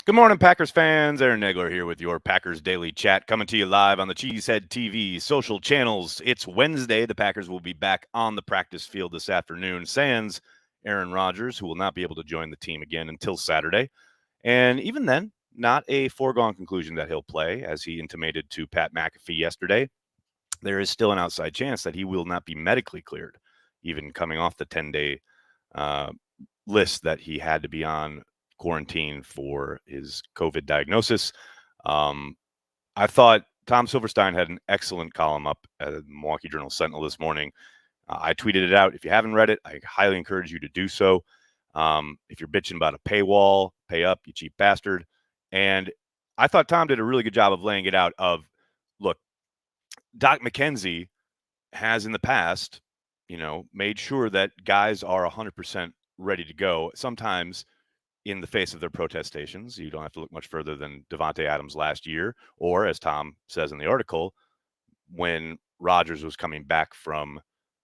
Good morning, Packers fans. Aaron Negler here with your Packers Daily Chat, coming to you live on the Cheesehead TV social channels. It's Wednesday. The Packers will be back on the practice field this afternoon. Sans Aaron Rodgers, who will not be able to join the team again until Saturday. And even then, not a foregone conclusion that he'll play, as he intimated to Pat McAfee yesterday. There is still an outside chance that he will not be medically cleared, even coming off the 10-day list that he had to be on quarantine for his COVID diagnosis. I thought Tom Silverstein had an excellent column up at the Milwaukee Journal Sentinel this morning. I tweeted it out. If you haven't read it, I highly encourage you to do so. If you're bitching about a paywall, pay up, you cheap bastard. And I thought Tom did a really good job of laying it out look, Doc McKenzie has in the past, made sure that guys are 100% ready to go. Sometimes in the face of their protestations, you don't have to look much further than Davante Adams last year, or as Tom says in the article, when Rodgers was coming back from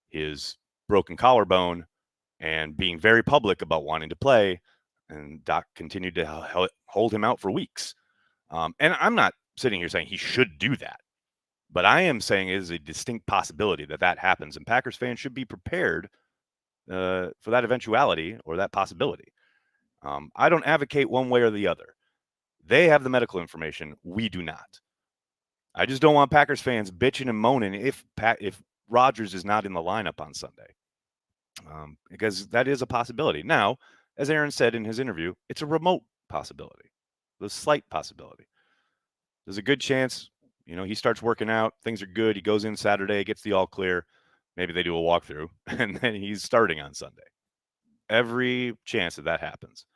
his broken collarbone and being very public about wanting to play, and Doc continued to hold him out for weeks. And I'm not sitting here saying he should do that, but I am saying it is a distinct possibility that happens, and Packers fans should be prepared for that eventuality or that possibility. I don't advocate one way or the other. They have the medical information. We do not. I just don't want Packers fans bitching and moaning if Rodgers is not in the lineup on Sunday, because that is a possibility. Now, as Aaron said in his interview, it's a remote possibility, the slight possibility. There's a good chance, he starts working out, things are good, he goes in Saturday, gets the all clear, maybe they do a walkthrough, and then he's starting on Sunday. Every chance that happens.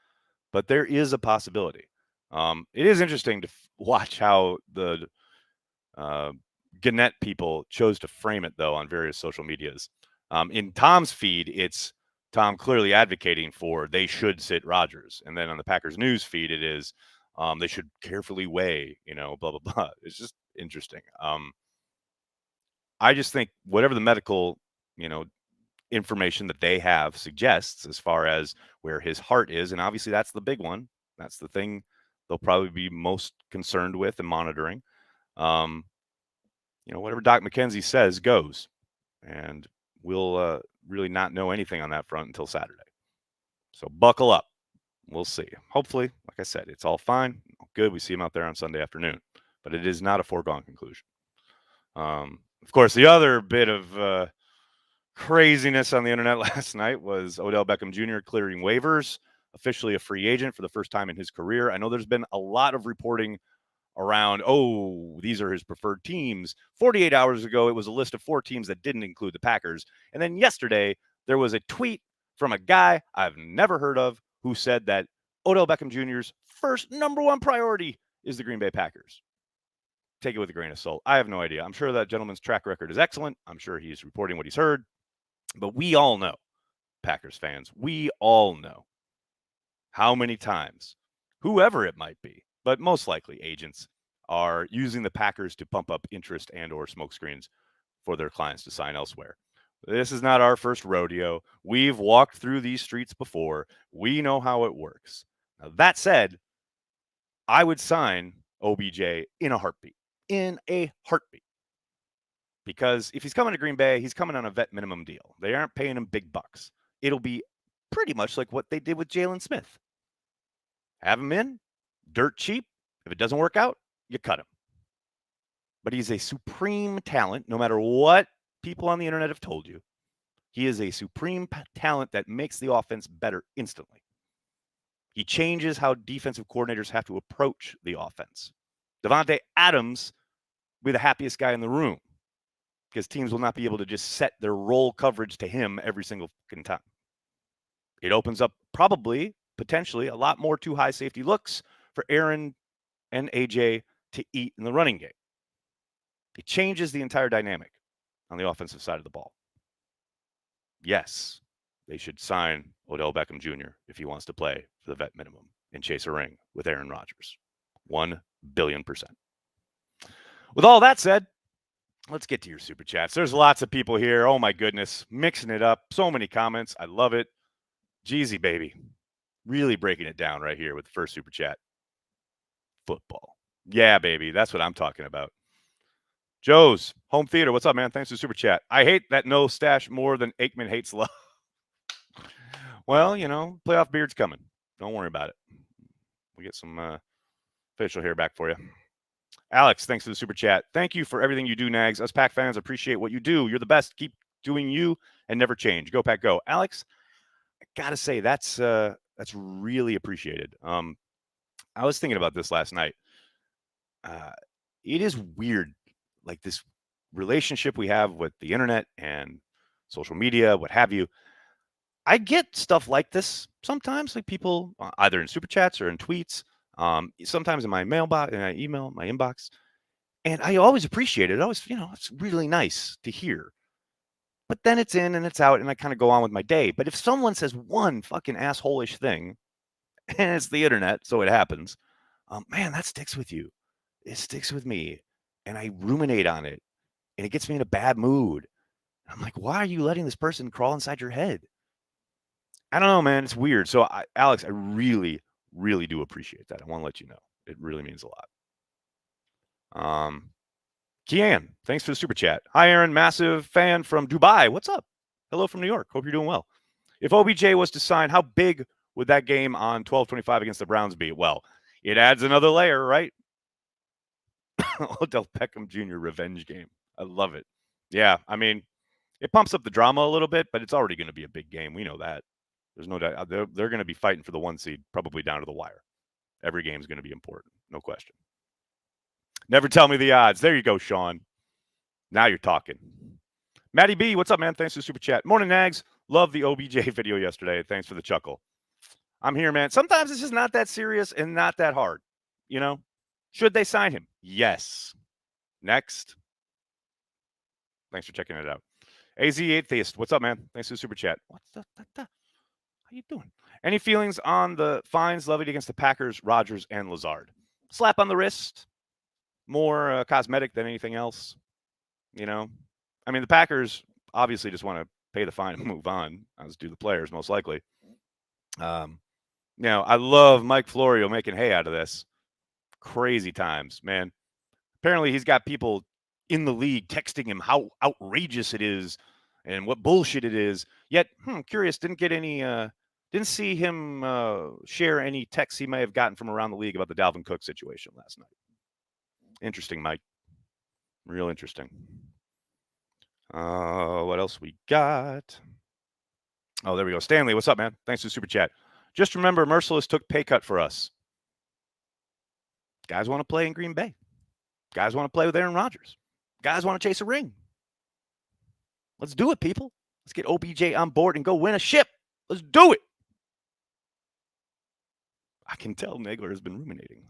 But there is a possibility. It is interesting to watch how the Gannett people chose to frame it, though, on various social medias. In Tom's feed, it's Tom clearly advocating for they should sit Rodgers. And then on the Packers news feed, it is they should carefully weigh, blah, blah, blah. It's just interesting. I just think whatever the medical, information that they have suggests as far as where his heart is, and obviously that's the big one. That's the thing they'll probably be most concerned with and monitoring. Whatever Doc McKenzie says goes, and we'll really not know anything on that front until Saturday. So buckle up. We'll see. Hopefully, like I said, it's all fine. Good. We see him out there on Sunday afternoon, but it is not a foregone conclusion. Of course, the other bit of craziness on the internet last night was Odell Beckham Jr. clearing waivers, officially a free agent for the first time in his career. I know there's been a lot of reporting around, these are his preferred teams. 48 hours ago, it was a list of 4 teams that didn't include the Packers. And then yesterday, there was a tweet from a guy I've never heard of who said that Odell Beckham Jr.'s first number 1 priority is the Green Bay Packers. Take it with a grain of salt. I have no idea. I'm sure that gentleman's track record is excellent. I'm sure he's reporting what he's heard. But we all know, Packers fans, we all know how many times, whoever it might be, but most likely agents, are using the Packers to pump up interest and or smokescreens for their clients to sign elsewhere. This is not our first rodeo. We've walked through these streets before. We know how it works. Now, that said, I would sign OBJ in a heartbeat. Because if he's coming to Green Bay, he's coming on a vet minimum deal. They aren't paying him big bucks. It'll be pretty much like what they did with Jalen Smith. Have him in, dirt cheap. If it doesn't work out, you cut him. But he's a supreme talent, no matter what people on the internet have told you. He is a supreme talent that makes the offense better instantly. He changes how defensive coordinators have to approach the offense. Davante Adams will be the happiest guy in the room, because teams will not be able to just set their roll coverage to him every single time. It opens up potentially, a lot more too high safety looks for Aaron and AJ to eat in the running game. It changes the entire dynamic on the offensive side of the ball. Yes, they should sign Odell Beckham Jr. if he wants to play for the vet minimum and chase a ring with Aaron Rodgers. 1 billion %. With all that said, let's get to your super chats. There's lots of people here. Oh my goodness, mixing it up. So many comments. I love it. Jeezy, baby. Really breaking it down right here with the first super chat. football. Yeah, baby. That's what I'm talking about. Joe's Home Theater. What's up, man? Thanks for the super chat. I hate that no stash more than Aikman hates love. Well, playoff beard's coming. Don't worry about it. We get some facial hair back for you. Alex, thanks for the super chat. Thank you for everything you do, Nags. Us Pack fans appreciate what you do. You're the best. Keep doing you and never change. Go Pack, go. Alex, I gotta say that's really appreciated. I was thinking about this last night. It is weird, like this relationship we have with the internet and social media, what have you. I get stuff like this sometimes, like people either in super chats or in tweets, sometimes in my mailbox, in my email, my inbox, and I always appreciate it. Always, it's really nice to hear. But then it's in and it's out, and I kind of go on with my day. But if someone says one fucking asshole-ish thing, and it's the internet, so it happens, man, that sticks with you. It sticks with me, and I ruminate on it, and it gets me in a bad mood. I'm like, why are you letting this person crawl inside your head? I don't know, man. It's weird. So, Alex, I really, really do appreciate that. I want to let you know. It really means a lot. Kian, thanks for the super chat. Hi, Aaron. Massive fan from Dubai. What's up? Hello from New York. Hope you're doing well. If OBJ was to sign, how big would that game on 12/25 against the Browns be? Well, it adds another layer, right? Odell Beckham Jr. revenge game. I love it. Yeah, I mean, it pumps up the drama a little bit, but it's already going to be a big game. We know that. There's no doubt. They're going to be fighting for the 1 seed, probably down to the wire. Every game is going to be important. No question. Never tell me the odds. There you go, Sean. Now you're talking. Matty B, what's up, man? Thanks for the super chat. Morning, Nags. Love the OBJ video yesterday. Thanks for the chuckle. I'm here, man. Sometimes it's just not that serious and not that hard. Should they sign him? Yes. Next. Thanks for checking it out. AZ Atheist, what's up, man? Thanks for the super chat. What's the? How you doing? Any feelings on the fines levied against the Packers, Rodgers, and Lazard? Slap on the wrist. More cosmetic than anything else. I mean, the Packers obviously just want to pay the fine and move on, as do the players, most likely. I love Mike Florio making hay out of this. Crazy times, man. Apparently, he's got people in the league texting him how outrageous it is and what bullshit it is. Yet, curious, didn't see him share any texts he may have gotten from around the league about the Dalvin Cook situation last night. Interesting, Mike. Real interesting. What else we got? Oh, there we go. Stanley, what's up, man? Thanks for the super chat. Just remember, Merciless took pay cut for us. Guys want to play in Green Bay. Guys want to play with Aaron Rodgers. Guys want to chase a ring. Let's do it, people. Let's get OBJ on board and go win a ship. Let's do it. I can tell Nagler has been ruminating.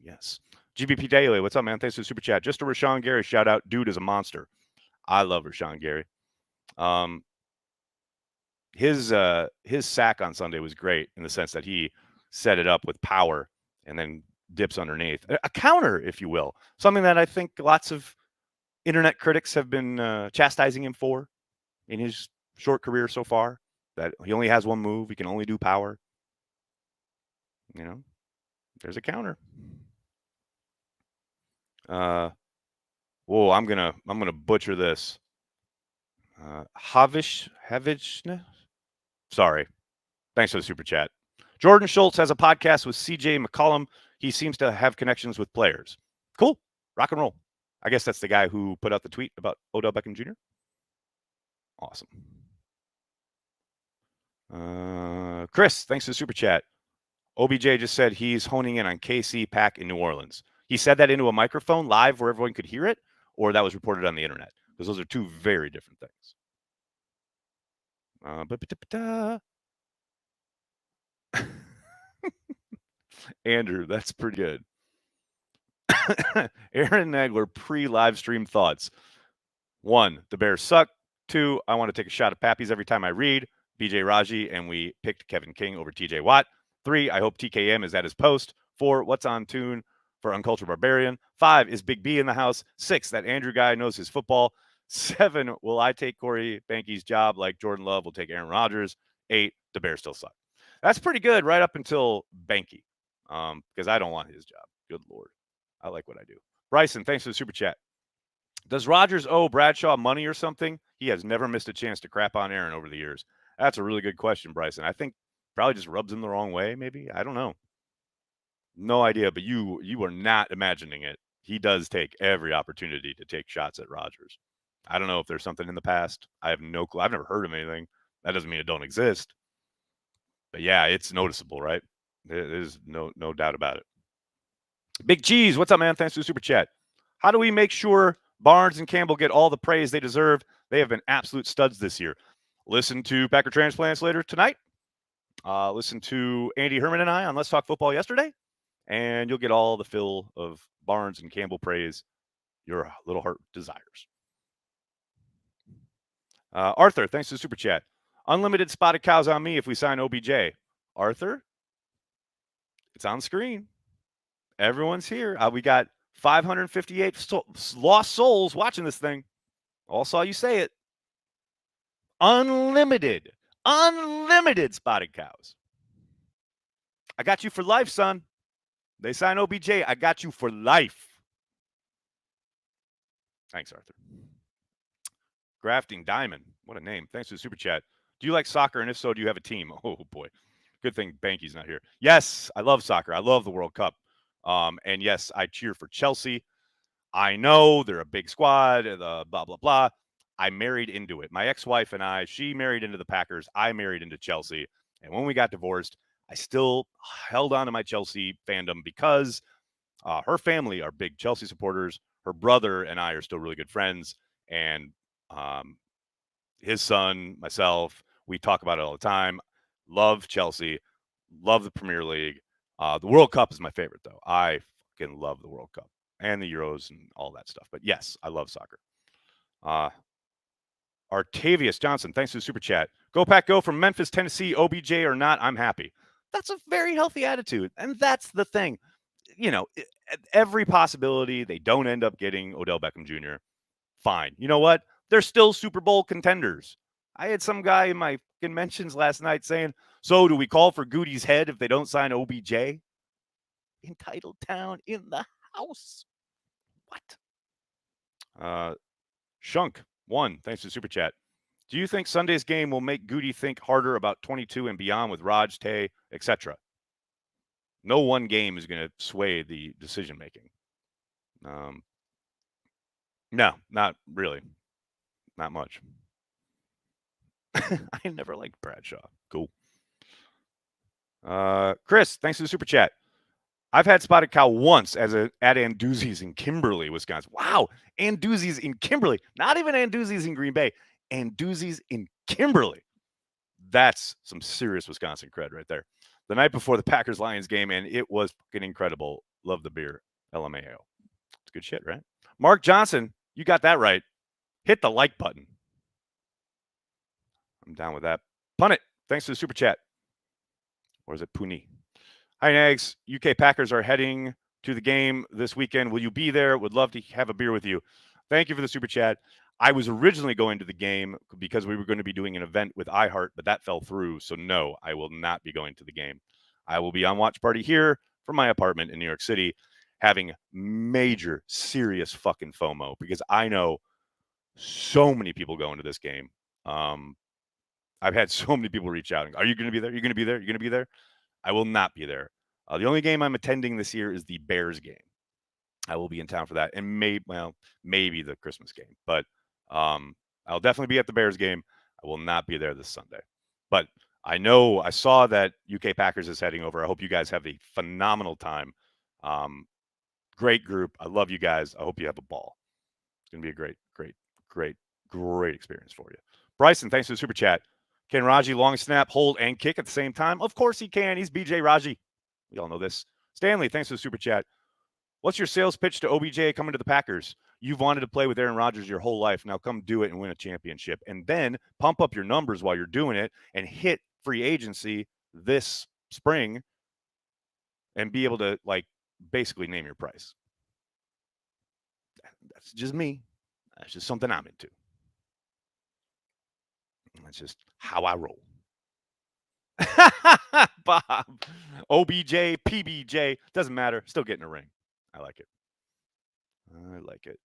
Yes. GBP Daily, what's up, man? Thanks for the super chat. Just a Rashawn Gary shout out. Dude is a monster. I love Rashawn Gary. His sack on Sunday was great in the sense that he set it up with power and then dips underneath. A counter, if you will. Something that I think lots of internet critics have been chastising him for in his short career so far, that he only has one move. He can only do power. There's a counter. Whoa, I'm gonna butcher this. Havishne? Sorry. Thanks for the super chat. Jordan Schultz has a podcast with CJ McCollum. He seems to have connections with players. Cool. Rock and roll. I guess that's the guy who put out the tweet about Odell Beckham Jr. Awesome. Chris, thanks for the super chat. OBJ just said he's honing in on KC, Pack, in New Orleans. He said that into a microphone live where everyone could hear it, or that was reported on the internet? Because those are two very different things. Andrew, that's pretty good. Aaron Nagler pre-live stream thoughts. 1, the Bears suck. 2, I want to take a shot at Pappy's every time I read BJ Raji, and we picked Kevin King over TJ Watt. 3, I hope TKM is at his post. 4, what's on tune for Uncultured Barbarian. 5, is Big B in the house. 6, that Andrew guy knows his football. 7, will I take Corey Banky's job like Jordan Love will take Aaron Rodgers. 8, the Bears still suck. That's pretty good right up until Banky, because I don't want his job. Good Lord. I like what I do. Bryson, thanks for the super chat. Does Rodgers owe Bradshaw money or something? He has never missed a chance to crap on Aaron over the years. That's a really good question, Bryson. I think probably just rubs him the wrong way, maybe. I don't know. No idea, but you are not imagining it. He does take every opportunity to take shots at Rodgers. I don't know if there's something in the past. I have no clue. I've never heard of anything. That doesn't mean it don't exist. But yeah, it's noticeable, right? There's no doubt about it. Big Cheese, what's up, man? Thanks for the super chat. How do we make sure Barnes and Campbell get all the praise they deserve? They have been absolute studs this year. Listen to Packer Transplants later tonight. Listen to Andy Herman and I on Let's Talk Football yesterday, and you'll get all the fill of Barnes and Campbell praise your little heart desires. Arthur, thanks for the super chat. Unlimited spotted cows on me if we sign OBJ. Arthur, it's on screen. Everyone's here. We got 558 lost souls watching this thing. All saw you say it. Unlimited spotted cows. I got you for life, son. They sign OBJ. I got you for life. Thanks, Arthur. Grafting Diamond. What a name. Thanks for the super chat. Do you like soccer? And if so, do you have a team? Oh, boy. Good thing Banky's not here. Yes, I love soccer. I love the World Cup. And yes, I cheer for Chelsea. I know they're a big squad, blah, blah, blah. I married into it. My ex-wife and I, she married into the Packers. I married into Chelsea. And when we got divorced, I still held on to my Chelsea fandom because her family are big Chelsea supporters. Her brother and I are still really good friends. And his son, myself, we talk about it all the time. Love Chelsea. Love the Premier League. The World Cup is my favorite, though. I fucking love the World Cup and the Euros and all that stuff. But yes, I love soccer. Artavius Johnson, thanks for the super chat. Go Pack Go from Memphis, Tennessee, OBJ or not, I'm happy. That's a very healthy attitude. And that's the thing. You know, every possibility they don't end up getting Odell Beckham Jr., fine. You know what? They're still Super Bowl contenders. I had some guy in my mentions last night saying, so do we call for Goody's head if they don't sign OBJ? Entitled town in the house. What? Shunk, 1, thanks for the super chat. Do you think Sunday's game will make Goody think harder about 22 and beyond with Raj, Tay, etc.? No one game is going to sway the decision-making. No, not really. Not much. I never liked Bradshaw. Cool. Chris, thanks for the super chat. I've had spotted cow once at Anduzzi's in Kimberly, Wisconsin. Wow, Anduzzi's in Kimberly. Not even Anduzzi's in Green Bay. Anduzzi's in Kimberly. That's some serious Wisconsin cred right there. The night before the Packers-Lions game, and it was fucking incredible. Love the beer. LMAO. It's good shit, right? Mark Johnson, you got that right. Hit the like button. I'm down with that. Pun it. Thanks for the super chat. Or is it Puni? Hi, Nags. UK Packers are heading to the game this weekend. Will you be there? Would love to have a beer with you. Thank you for the super chat. I was originally going to the game because we were going to be doing an event with iHeart, but that fell through. So no, I will not be going to the game. I will be on watch party here from my apartment in New York City, having major, serious fucking FOMO because I know so many people going to this game. I've had so many people reach out and go, are you going to be there? You're going to be there? You're going to be there? I will not be there. The only game I'm attending this year is the Bears game. I will be in town for that, and maybe the Christmas game. But I'll definitely be at the Bears game. I will not be there this Sunday. But I saw that UK Packers is heading over. I hope you guys have a phenomenal time. Great group. I love you guys. I hope you have a ball. It's going to be a great experience for you. Bryson, thanks for the super chat. Can Raji long snap, hold, and kick at the same time? Of course he can. He's BJ Raji. We all know this. Stanley, thanks for the super chat. What's your sales pitch to OBJ coming to the Packers? You've wanted to play with Aaron Rodgers your whole life. Now come do it and win a championship. And then pump up your numbers while you're doing it and hit free agency this spring and be able to, basically name your price. That's just me. That's just something I'm into. That's just how I roll. Bob, OBJ, PBJ, doesn't matter. Still getting a ring. I like it. I like it.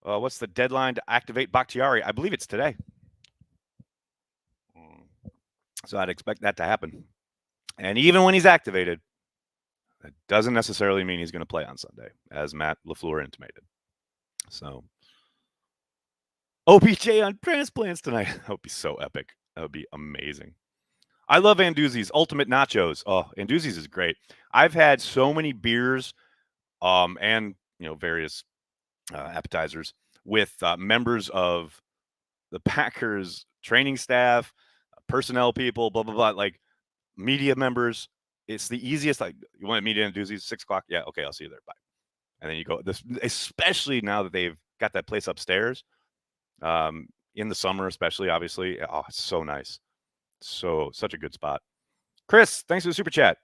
What's the deadline to activate Bakhtiari? I believe it's today. So I'd expect that to happen. And even when he's activated, that doesn't necessarily mean he's going to play on Sunday, as Matt LaFleur intimated. So OBJ on transplants tonight. That would be so epic. That would be amazing. I love Anduzzi's Ultimate Nachos. Oh, Anduzzi's is great. I've had so many beers and various appetizers with members of the Packers training staff, personnel people, blah, blah, blah, like media members. It's the easiest. Like, you want to meet in Anduzzi's 6 o'clock? Yeah, okay, I'll see you there. Bye. And then you go. This, especially now that they've got that place upstairs. In the summer, especially, obviously. Oh, it's so nice. Such a good spot. Chris, thanks for the super chat.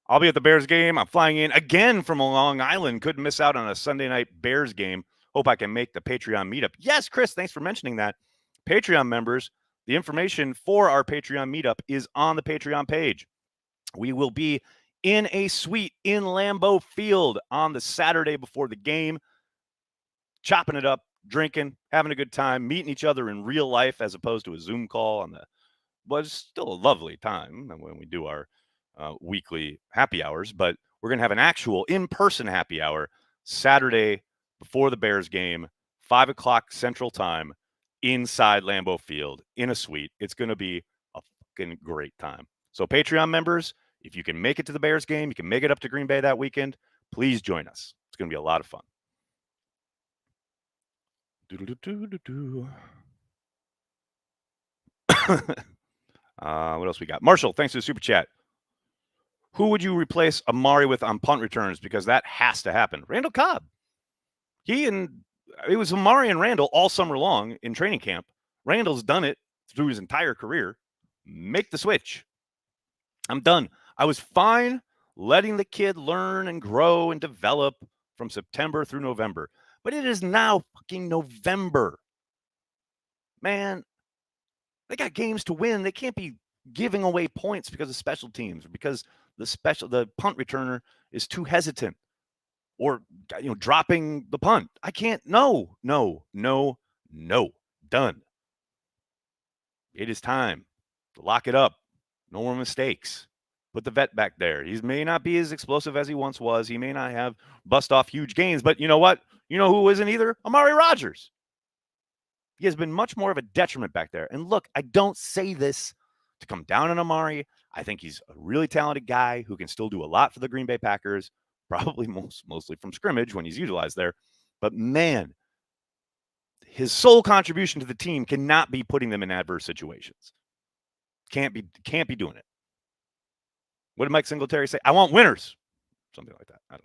I'll be at the Bears game. I'm flying in again from Long Island. Couldn't miss out on a Sunday night Bears game. Hope I can make the Patreon meetup. Yes, Chris, thanks for mentioning that. Patreon members, the information for our Patreon meetup is on the Patreon page. We will be in a suite in Lambeau Field on the Saturday before the game, chopping it up, drinking, having a good time, meeting each other in real life as opposed to a Zoom call on the was still a lovely time when we do our weekly happy hours, but we're going to have an actual in-person happy hour Saturday before the Bears game, 5 o'clock Central Time, inside Lambeau Field in a suite. It's going to be a fucking great time. So Patreon members, if you can make it to the Bears game, you can make it up to Green Bay that weekend, please join us. It's going to be a lot of fun. What else we got? Marshall, thanks for the super chat. Who would you replace Amari with on punt returns? Because that has to happen. Randall Cobb. It was Amari and Randall all summer long in training camp. Randall's done it through his entire career. Make the switch. I'm done. I was fine letting the kid learn and grow and develop from September through November. But it is now fucking November. Man, they got games to win. They can't be giving away points because of special teams or because the punt returner is too hesitant or dropping the punt. I can't. No. Done. It is time to lock it up. No more mistakes. Put the vet back there. He may not be as explosive as he once was. He may not have bust off huge gains, but you know what? You know who isn't either? Amari Rodgers. He has been much more of a detriment back there. And look, I don't say this to come down on Amari. I think he's a really talented guy who can still do a lot for the Green Bay Packers, probably mostly from scrimmage when he's utilized there. But man, his sole contribution to the team cannot be putting them in adverse situations. Can't be doing it. What did Mike Singletary say? I want winners. Something like that. I don't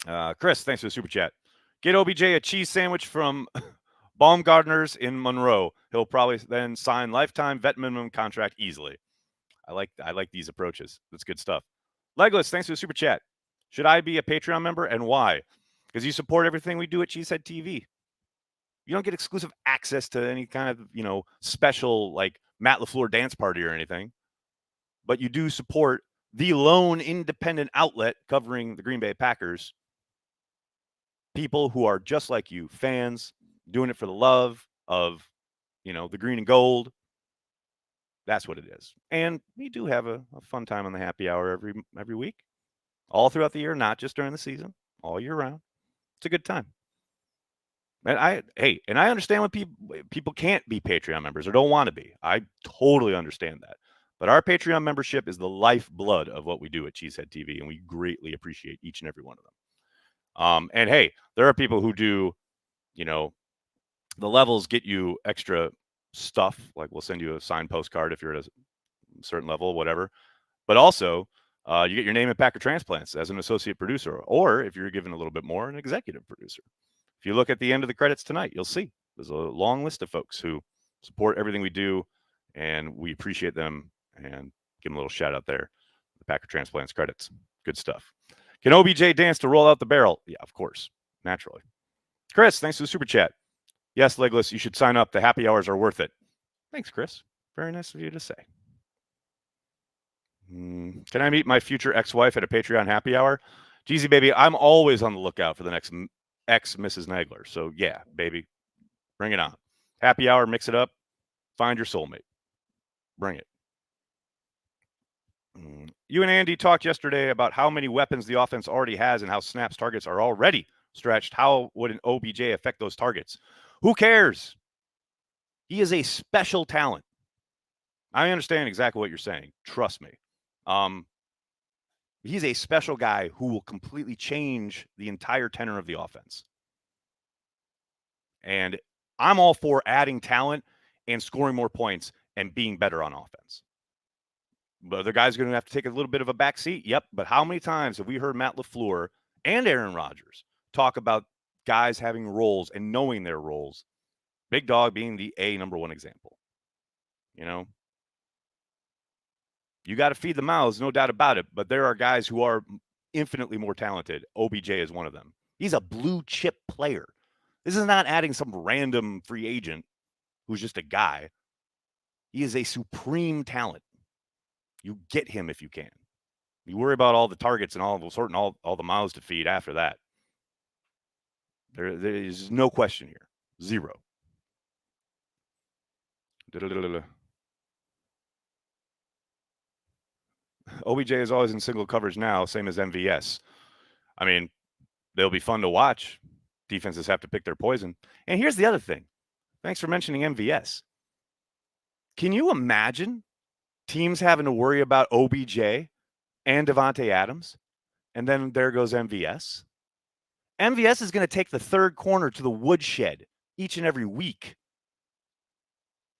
know. Chris, thanks for the super chat. Get OBJ a cheese sandwich from Baumgartner's in Monroe. He'll probably then sign lifetime vet minimum contract easily. I like these approaches. That's good stuff. Legless, thanks for the super chat. Should I be a Patreon member and why? Because you support everything we do at Cheesehead TV. You don't get exclusive access to any kind of, special like Matt LaFleur dance party or anything. But you do support the lone independent outlet covering the Green Bay Packers. People who are just like you, fans, doing it for the love of, the green and gold. That's what it is. And we do have a fun time on the happy hour every week, all throughout the year, not just during the season, all year round. It's a good time. And I understand when people can't be Patreon members or don't want to be. I totally understand that. But our Patreon membership is the lifeblood of what we do at Cheesehead TV, and we greatly appreciate each and every one of them. And hey, there are people who do, the levels get you extra stuff. Like we'll send you a signed postcard if you're at a certain level, whatever. But also, you get your name in Packer Transplants as an associate producer, or if you're given a little bit more, an executive producer. If you look at the end of the credits tonight, you'll see there's a long list of folks who support everything we do, and we appreciate them and give them a little shout out there. The Packer Transplants credits. Good stuff. Can OBJ dance to roll out the barrel? Yeah, of course. Naturally. Chris, thanks for the super chat. Yes, Legless, you should sign up. The happy hours are worth it. Thanks, Chris. Very nice of you to say. Can I meet my future ex-wife at a Patreon happy hour? Jeezy, baby, I'm always on the lookout for the next ex-Mrs. Nagler. So, yeah, baby, bring it on. Happy hour, mix it up. Find your soulmate. Bring it. You and Andy talked yesterday about how many weapons the offense already has and how Snap's targets are already stretched. How would an OBJ affect those targets? Who cares? He is a special talent. I understand exactly what you're saying. Trust me. He's a special guy who will completely change the entire tenor of the offense. And I'm all for adding talent and scoring more points and being better on offense. But other guys are going to have to take a little bit of a back seat. Yep. But how many times have we heard Matt LaFleur and Aaron Rodgers talk about guys having roles and knowing their roles? Big Dog being the number one example. You know, you got to feed the mouths, no doubt about it. But there are guys who are infinitely more talented. OBJ is one of them. He's a blue chip player. This is not adding some random free agent who's just a guy. He is a supreme talent. You get him if you can. You worry about all the targets and all the mouths to feed after that. There is no question here. Zero. OBJ is always in single coverage now, same as MVS. I mean, they'll be fun to watch. Defenses have to pick their poison. And here's the other thing. Thanks for mentioning MVS. Can you imagine teams having to worry about OBJ and Devontae Adams? And then there goes MVS. MVS is going to take the third corner to the woodshed each and every week.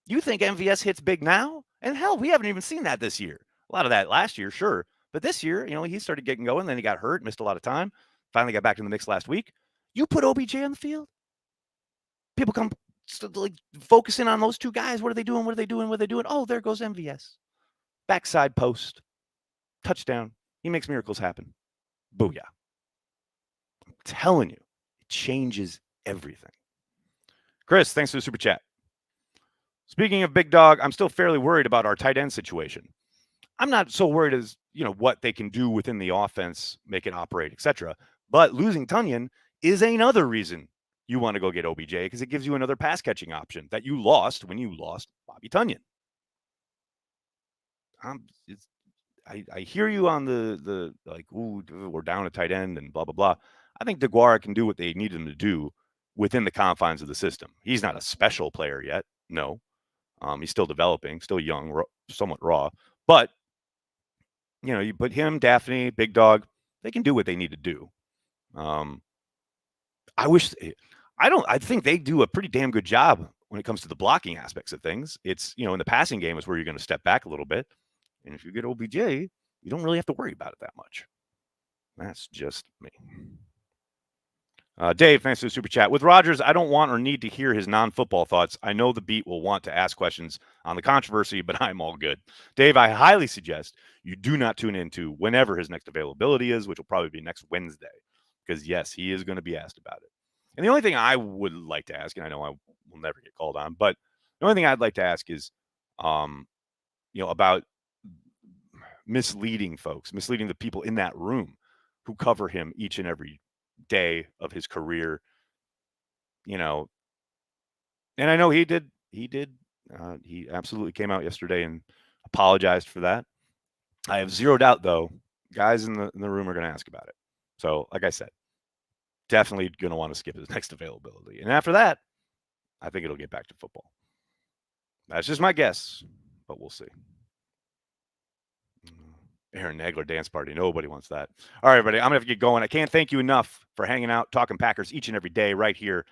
You think MVS hits big now? And hell, we haven't even seen that this year. A lot of that last year, sure. But this year, he started getting going. Then he got hurt, missed a lot of time. Finally got back in the mix last week. You put OBJ on the field. People come focusing on those two guys. What are they doing? What are they doing? What are they doing? Oh, there goes MVS. Backside post. Touchdown. He makes miracles happen. Booyah. I'm telling you, it changes everything. Chris, thanks for the super chat. Speaking of Big Dog, I'm still fairly worried about our tight end situation. I'm not so worried as, what they can do within the offense, make it operate, etc. But losing Tunyon is another reason you want to go get OBJ because it gives you another pass catching option that you lost when you lost Bobby Tunyon. I hear you on the we're down a tight end and blah, blah, blah. I think DeGuara can do what they need him to do within the confines of the system. He's not a special player yet. No. He's still developing, still young, somewhat raw. But, you put him, Daphne, Big Dog, they can do what they need to do. I think they do a pretty damn good job when it comes to the blocking aspects of things. It's, in the passing game is where you're going to step back a little bit. And if you get OBJ, you don't really have to worry about it that much. That's just me. Dave, thanks for the super chat. With Rodgers, I don't want or need to hear his non-football thoughts. I know the beat will want to ask questions on the controversy, but I'm all good. Dave, I highly suggest you do not tune into whenever his next availability is, which will probably be next Wednesday, because, yes, he is going to be asked about it. And the only thing I would like to ask, and I know I will never get called on, but the only thing I'd like to ask is, about misleading the people in that room who cover him each and every day of his career, and I know he did. He absolutely came out yesterday and apologized for that. I have zero doubt, though, guys in the room are going to ask about it. So, like I said, definitely going to want to skip his next availability. And after that, I think it'll get back to football. That's just my guess, but we'll see. Aaron Nagler dance party. Nobody wants that. All right, everybody. I'm going to have to get going. I can't thank you enough for hanging out, talking Packers each and every day right here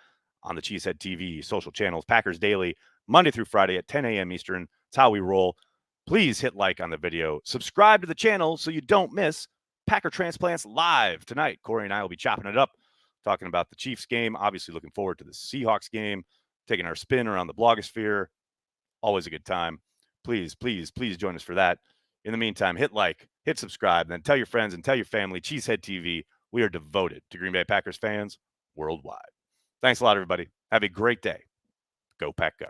on the Cheesehead TV social channels. Packers Daily, Monday through Friday at 10 a.m. Eastern. It's how we roll. Please hit like on the video. Subscribe to the channel so you don't miss Packer Transplants live tonight. Corey and I will be chopping it up, talking about the Chiefs game. Obviously looking forward to the Seahawks game, taking our spin around the blogosphere. Always a good time. Please, please, please join us for that. In the meantime, hit like, hit subscribe, then tell your friends and tell your family. Cheesehead TV, we are devoted to Green Bay Packers fans worldwide. Thanks a lot, everybody. Have a great day. Go Pack Go.